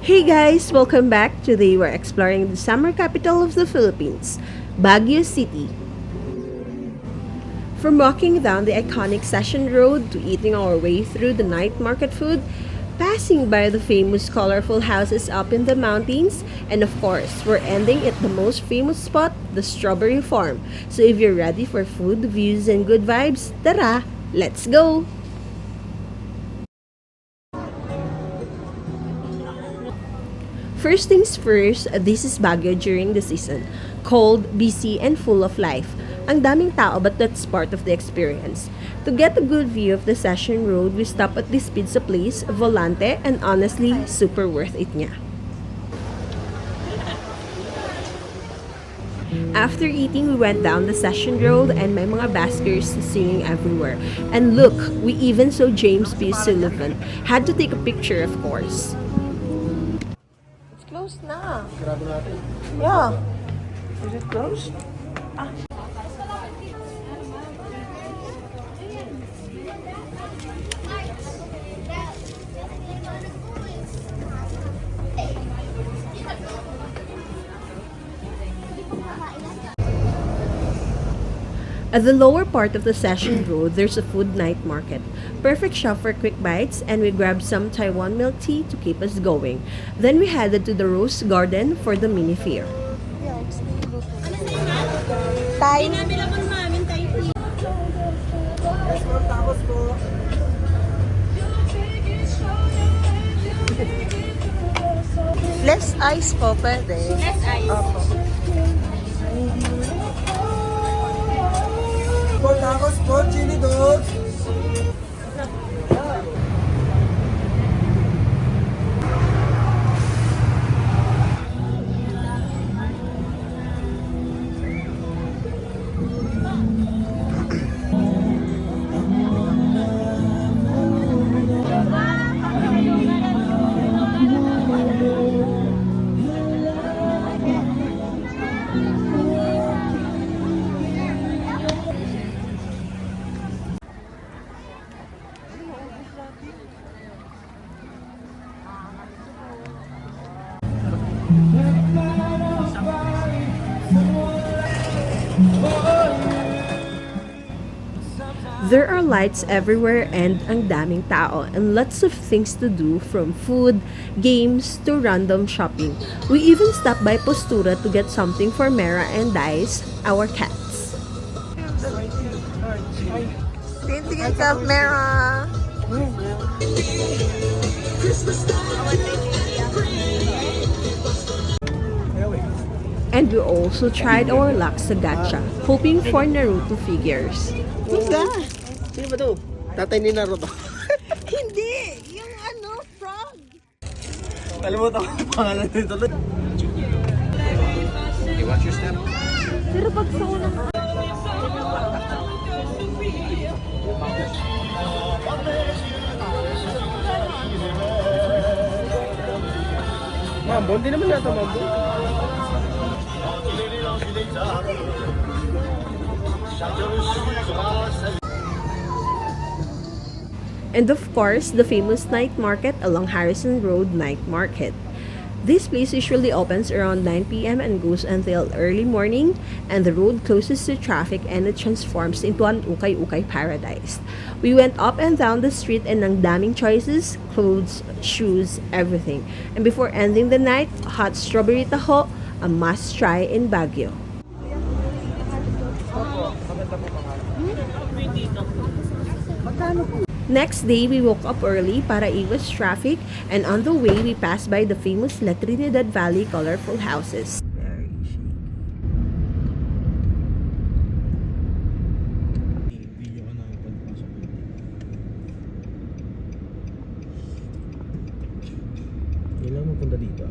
Hey guys, welcome back. Today we're exploring the summer capital of the Philippines, Baguio City. From walking down the iconic Session Road to eating our way through the night market food, passing by the famous colorful houses up in the mountains, and of course, we're ending at the most famous spot, the Strawberry Farm. So if you're ready for food, views, and good vibes, tara, let's go! First things first, this is Baguio during the season. Cold, busy, and full of life. Ang daming tao but that's part of the experience. To get a good view of the Session Road, we stop at this pizza place, Volante, and honestly, super worth it niya. After eating, we went down the Session Road and may mga baskers singing everywhere. And look, we even saw James P. Sullivan. Had to take a picture, of course. Closed na. Grado natin. Yeah. Is it closed? At the lower part of the Session Road, there's a food night market. Perfect shop for quick bites, and we grabbed some Taiwan milk tea to keep us going. Then we headed to the Rose Garden for the mini fair. Thai. Less ice po, pwede. Less ice. Opo. Tacos po, chili dogs. There are lights everywhere and ang daming tao and lots of things to do from food, games to random shopping. We even stopped by Postura to get something for Mera and Dice, our cats. Tingin ka, Mera! And we also tried our luck sa gacha, hoping for Naruto figures. Sino ba to? Tatay ni Naruto. Hindi! Yung frog! Alam mo ito ang pangalan nito. Okay, watch your step. Pero pag sa unang... Mambo, hindi naman nata mambo. And of course, the famous night market along Harrison Road Night Market. This place usually opens around 9 p.m. and goes until early morning, and the road closes to traffic and it transforms into an ukay-ukay paradise. We went up and down the street and ang daming choices, clothes, shoes, everything. And before ending the night, hot strawberry taho, a must-try in Baguio. Next day, we woke up early para iwas traffic, and on the way, we passed by the famous Latrinidad Valley colorful houses. Kailangan mo punta dito.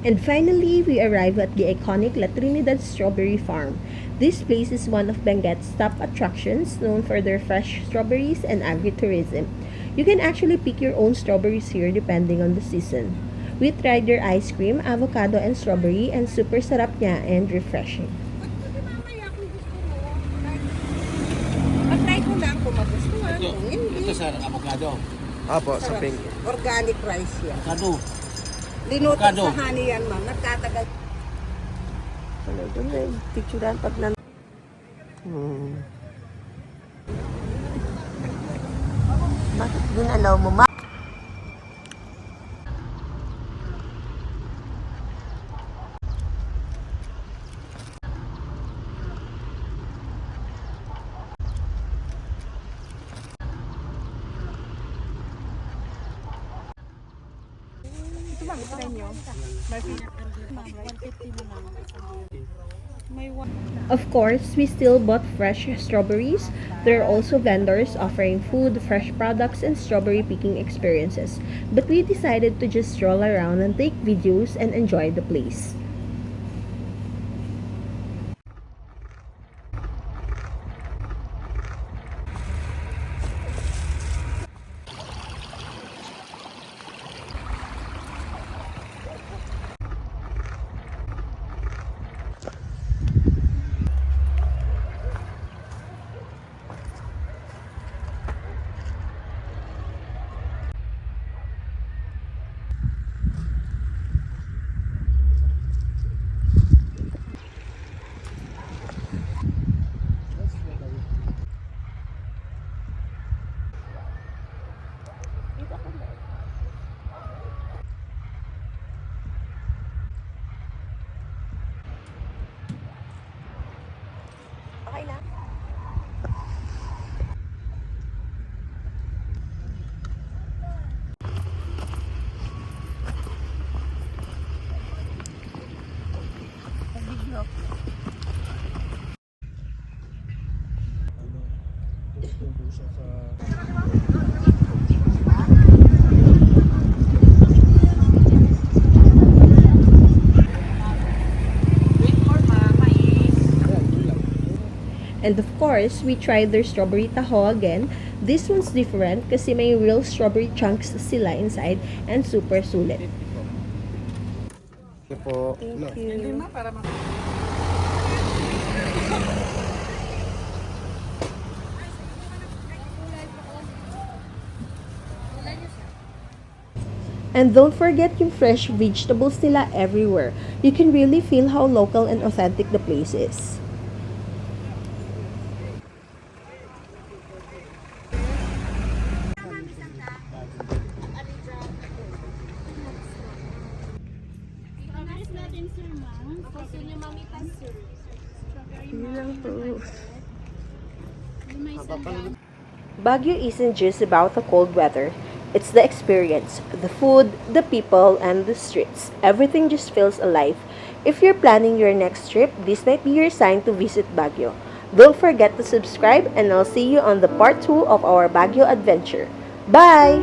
And finally, we arrive at the iconic Latrinidad Strawberry Farm. This place is one of Benguet's top attractions, known for their fresh strawberries and agritourism. You can actually pick your own strawberries here depending on the season. We tried their ice cream, avocado, and strawberry, and super sarap niya and refreshing. Matry ko lang kung magustuhan. Kung hindi, sir, avocado. Apo, sa sarap. pink. Organic rice yan. Avocado. Linutot Avocado. sa honey yan, ma'am. Nagtatagal. Ano doon na picturean pag nan... Bakit doon alaw mo, ma? Of course, we still bought fresh strawberries. There are also vendors offering food, fresh products, and strawberry picking experiences. But we decided to just stroll around and take videos and enjoy the place. Okay na? And of course, we tried their strawberry taho again. This one's different kasi may real strawberry chunks sila inside and super sulit. Ito po. Thank you. And don't forget yung fresh vegetables nila everywhere. You can really feel how local and authentic the place is. Baguio isn't just about the cold weather. It's the experience, the food, the people, and the streets. Everything just feels alive. If you're planning your next trip, this might be your sign to visit Baguio. Don't forget to subscribe, and I'll see you on the part 2 of our Baguio adventure. Bye!